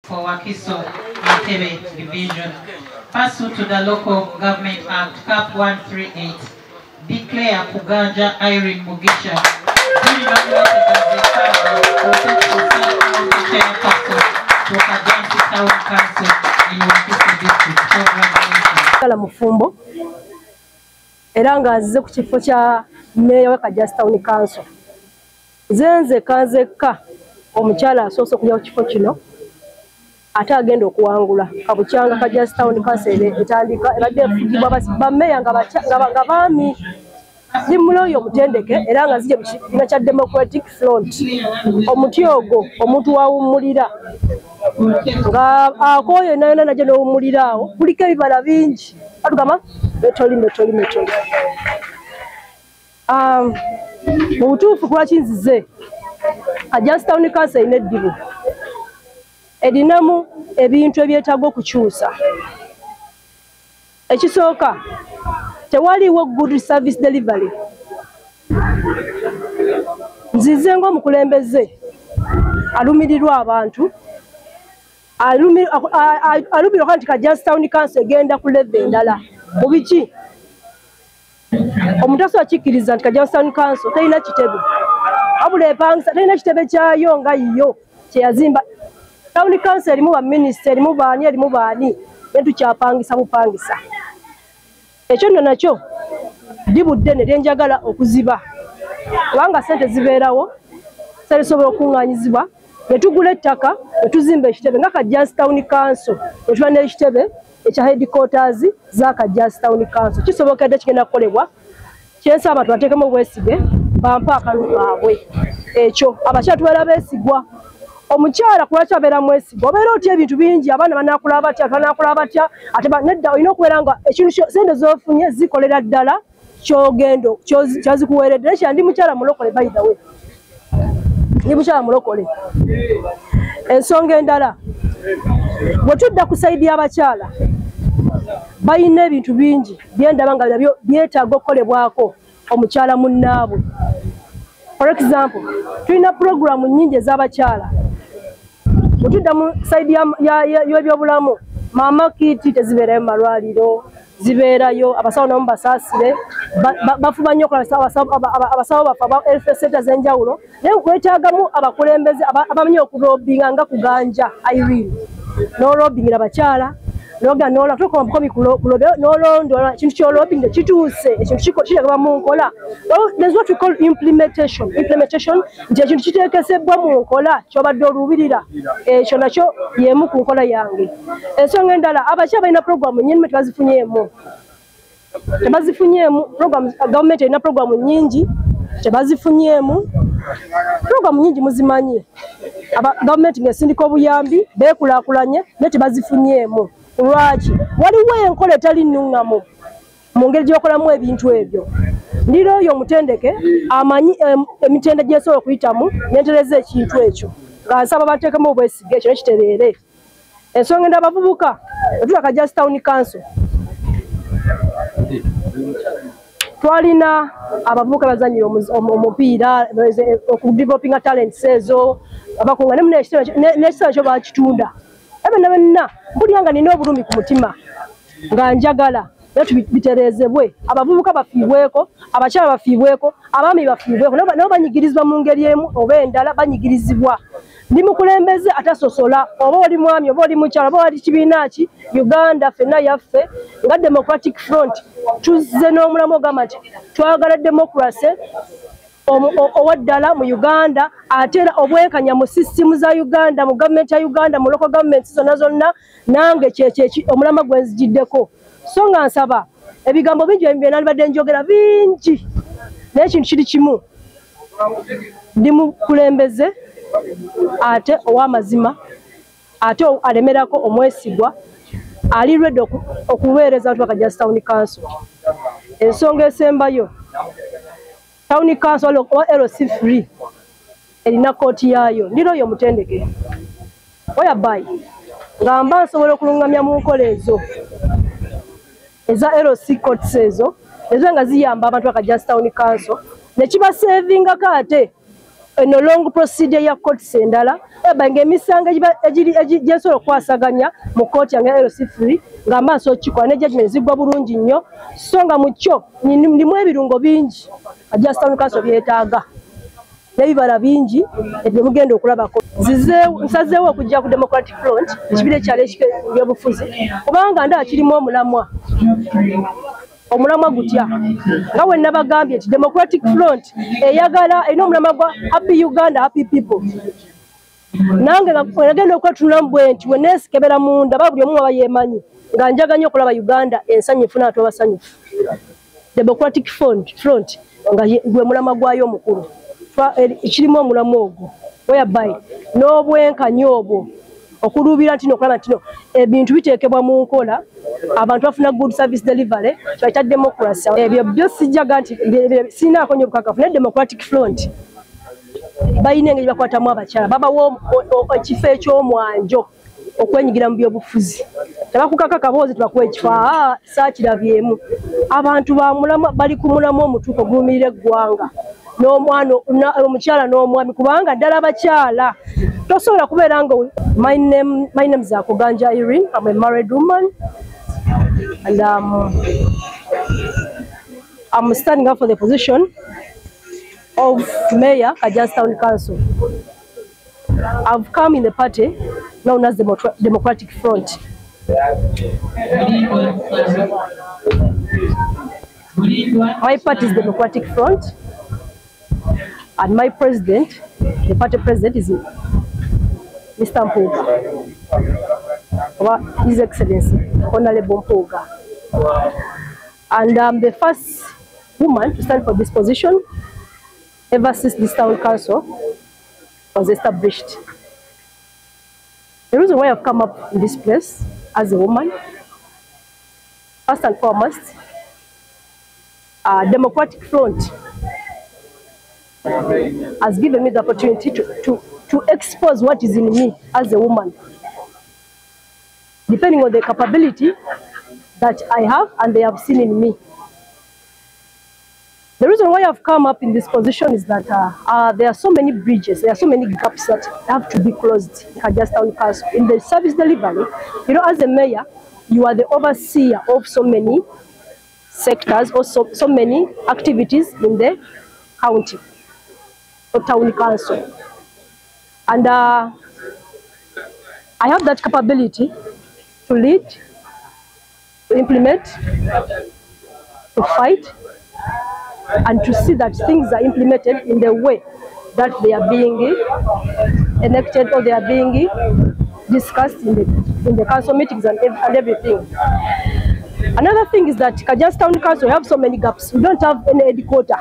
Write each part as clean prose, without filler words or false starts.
for Wakiso Entebbe Division. Pursuant to the Local Government Act, Cap 138, declare Kuganja Irene Mugisha duly nominated as the to Kajansi Town Council in Wakiso District. Congratulations. Mufumbo era nga azize ku kifo kya Meya wa Kajansi Town Council. Zenze kanzeka omukyala asoose okujja ku kifo kino ate agenda okuwangula kabukyanga Kajansi Town Council etandika ebadde efugibwa bameya nga baami Zimuloyo omutendeke era nga zije mu kibiina kya Democratic Front. Omuti ogwo omuntu wawummulira nga akoyo nayo najja n'owummulira awo kuliko ebibala bingi atugamba metoli. Mu butuufu kulwaki nzize Kajansi Town Council erina eddibu erinamu ebintu ebyetaaga okukyusa. Ekisooka tewaliwo good service delivery. Nzize ng'omukulembeze alumirirwa abantu alumirirwa nti Kajansi Town Council egenda ku level endala mu biki omuntu asobola kikkiriza nti Kajansi Town Council terina kitebe wabula epangisa terina kitebe kyayo nga yiyo kyeyazimba. Town Council erimu baminisita erimu baani ne tukyapangisa bupangisa. Ekyo nno nakyo dibudde ne lyenjagala okuziba kubanga ssente zibeerawo zisobola okuŋŋaanyizibwa ne tugula ettaka ne tuzimba ekitebe nga Kajansi Town Council ne tuba n'ekitebe ekya headquarters za Kajansi Town Council. Kisobokedde kigenda kukolebwa kyensaba abantu bateekemu obwesige bampe akalulu kaabwe. Ekyo abakyala tubeera beesigwa. Omukyala kulwaki abeera mwesigwa obeera otya ebintu bingi abaana banaakula batya banaakula batya ate nedda olina okubeera nga ekintu sente z'ofunye zikolera ddala kyogendo kyazikuweeredde. Nekya ndi mukyala mulokole by the way ndi mukyala mulokole. Ensonga endala bwe tudda ku sayidi y'abakyala balina ebintu bingi byendaba nga nabyo byetaaga okukolebwako omukyala munnaabwe. For example tulina programu nnyingi ez'abakyala. Mutudda mu sayidi y'ebyobulamu mama kiti tezibeerayo mu malwaliro zibeerayo abasawo nabo basaasire bafuba nnyo okola abasawo bafe aba health centers ez'enjawulo naye kwetaagamu abakulembeze abamanyi okulobinga nga Kuganja Irene n'olobingira abakyala n'olondola ekintu ky'olobinga kituuse ekintu kitegebwa mu nkola. There's what we call implementation nti ekintu kiteekesebwa mu nkola ky'obadde oluubirira. Ekyo nakyo y'emu ku nkola yange. Ensonga endala abakyala balina programu nnyingi tebazifunyeemu gavumenti erina programu nnyingi tebazifunyeemu. Programu nnyingi muzimanyi gavumenti ng'esindika obuyambi beekulaakulanye naye tebazifunyeemu. Lwaki? Waliwo enkola etali nnuŋŋamu mu ngeri gy'okolamu ebintu ebyo. Ndira oyo omutendeke amanyi emitende gy'esobola okuyitamu n'entereza ekintu ekyo nga nsaba bateekemu obwesige ekyo nekitereere. Ensonga endala abavubuka etuula Kajansi Town Council twalina abavubuka bazanyira omupiira okudevelopinga talents ezo abakunga n'ekisala kyo bakitunda. Benna mbulyanga nina obulumi ku mutima nga njagala bitereezebwe abavubuka bafiibweko abakyala bafiibweko abaami bafiibweko nabo banyigirizibwa mu ngeri emu oba endala banyigirizibwa. Ndi mukulembeze atasosola oba oli mwami oba oli mukyala oba oli kibiina ki Uganda ffenna yaffe nga Democratic Front tuzze n'omulamu ogamba nti twagala democracy owaddala mu Uganda ate era obwenkanya mu system za Uganda mu government ya Uganda mu local government zonna nange kyeki omulama gwe nzijiddeko. So nga nsaba ebigambo bingi bye nalibadde njogera bingi naye ekintu kiri kimu ndi mukulembeze ate ow'amazima ate alemerako omwesigwa ali ready okuweereza abantu ba Kajansi Town Council. Ensonga esembayo Town Council owa LC free erina kooti yaayo. Ndira oyo omutendeke whereby nga mba nsobola okulungamya mu nkola ezo eza LC courts ezo nga ziyamba abantu ba Kajansi Town Council ne kibasevinga ate eno long procedure ya courts endala bange emisanga gyesobola okwasaganya mu kooti yange LC3 nga maaso kikola ne judgment zigwa bulungi nnyo so nga mu kyo ndimu ebirungo bingi Just Town Council byetaaga n'ebibala bingi ebyo mugenda okulabako nsazeewo okujja ku Democratic Front ekibira ekyalo ekyebufuzi kubanga ndaba kirimu omulamwa gutya nga bwe nabagambye nti Democratic Front eyagala erina omulamwa gwa Happy Uganda Happy People nange nagenda okwetunulamu bwe nti weneesikebera munda ba buli omu aba yeemanyi nga njaganya okulaba Uganda ensanyufu n'ate abasanyufu Democratic Front nga gwe mulamwa gwayo omukulu kirimu omulamwa ogwo whereby n'obwenkanya obwo okuluubira nti nokulaba nti ebintu biteekebwa mu nkola abantu bafuna good service delivery kyaita democracy ebyo byo sijjaga nti sinaako nnyo obukakafu ne Democratic Front balina engeri bakwatamu abakyala babawo ekifo eky'omwanjo okwenyigira mu byobufuzi tebakukaka kaboozi tebakuwa ekifo saakirabyemu abantu bali ku mulamwa omutuufu ogulumirira eggwanga n'omwana omukyala n'omwami kubanga ddala abakyala tosobola kubeera nga my name is Akuganja Irene. I'm a married woman and I'm standing up for the position of Mayor Kajjansi Town Council. I've come in the party known as the Democratic Front. My party is Democratic Front, and my president, the party president, is Mr. Mpuuga, His Excellency Honorable Mpuuga. And I'm the first woman to stand for this position ever since this town council was established. The reason why I've come up in this place as a woman, first and foremost, Democratic Front has given me the opportunity to expose what is in me as a woman, depending on the capability that I have and they have seen in me. The reason why I've come up in this position is that there are so many bridges, there are so many gaps that have to be closed in Kajjansi Town Council. In the service delivery, you know, as a mayor, you are the overseer of so many sectors or so many activities in the county or town council. And I have that capability to lead, to implement, to fight, and to see that things are implemented in the way that they are being enacted or they are being discussed in the council meetings and everything. Another thing is that Kajjansi Town Council have so many gaps. We don't have any headquarter.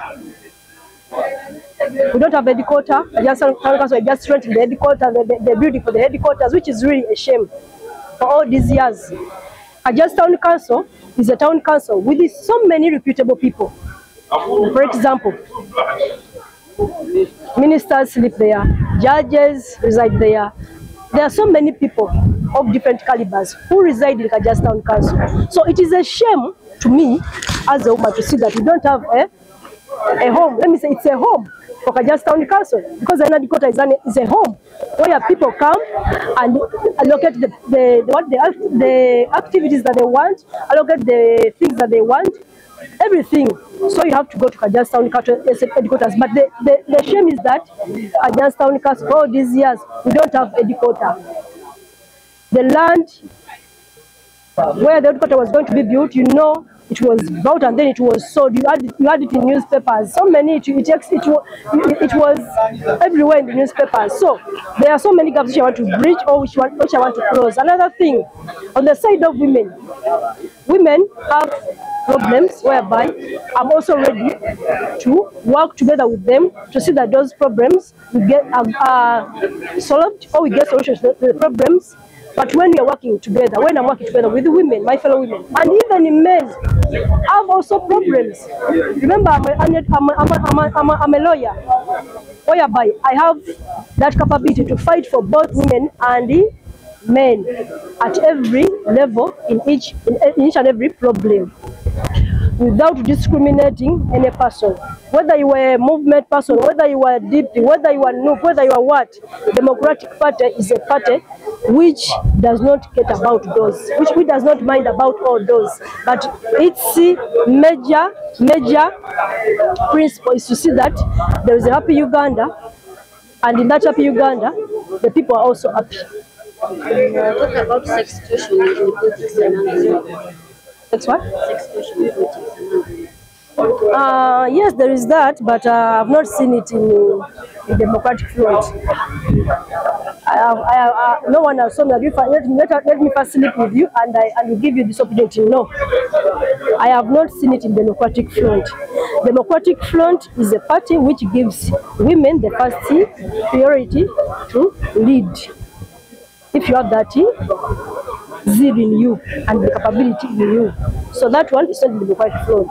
We don't have headquarter. Kajjansi Town Council just renting the headquarter, the building for the headquarters, which is really a shame for all these years. Kajjansi Town Council is a town council with so many reputable people. For example, ministers sleep there, judges reside there. There are so many people of different calibers who reside in Kajjansi Town Council. So it is a shame to me as a woman to see that we don't have a home. Let me say it's a home for Kajjansi Town Council, because an headquarters is a home where people come and allocate the activities that they want, allocate the things that they want, everything. So you have to go to Kajjansi Town Council headquarters. But the shame is that Kajjansi Town Council, all these years, we don't have headquarters. The land where the headquarters was going to be built, you know, it was bought and then it was sold. You had it in newspapers. So many, it was everywhere in the newspapers. So there are so many gaps which I want to bridge or which I want to close. Another thing, on the side of women have problems whereby I'm also ready to work together with them to see that those problems we get solved or we get solutions to the problems. But when we are working together, when I'm working together with women, my fellow women, and even men, have also problems. Remember, I'm a lawyer, whereby I have that capability to fight for both women and men at every level in each and every problem. without discriminating any person. Whether you are a movement person, whether you are a DP, whether you are noob, whether you are what, Democratic Party is a party which does not get about those, which does not mind about all those. But its major principle is to see that there is a happy Uganda, and in that happy Uganda, the people are also happy. Talk about sex situation in politics and That's what? sex situation in politics and Yes, there is that, but I've not seen it in Democratic Front. No one has told me that let me first sleep with you and I will give you this opportunity. No, I have not seen it in Democratic Front. Democratic Front is a party which gives women the first priority to lead. If you have that zeal in you and the capability in you. So that one is not the Democratic Front.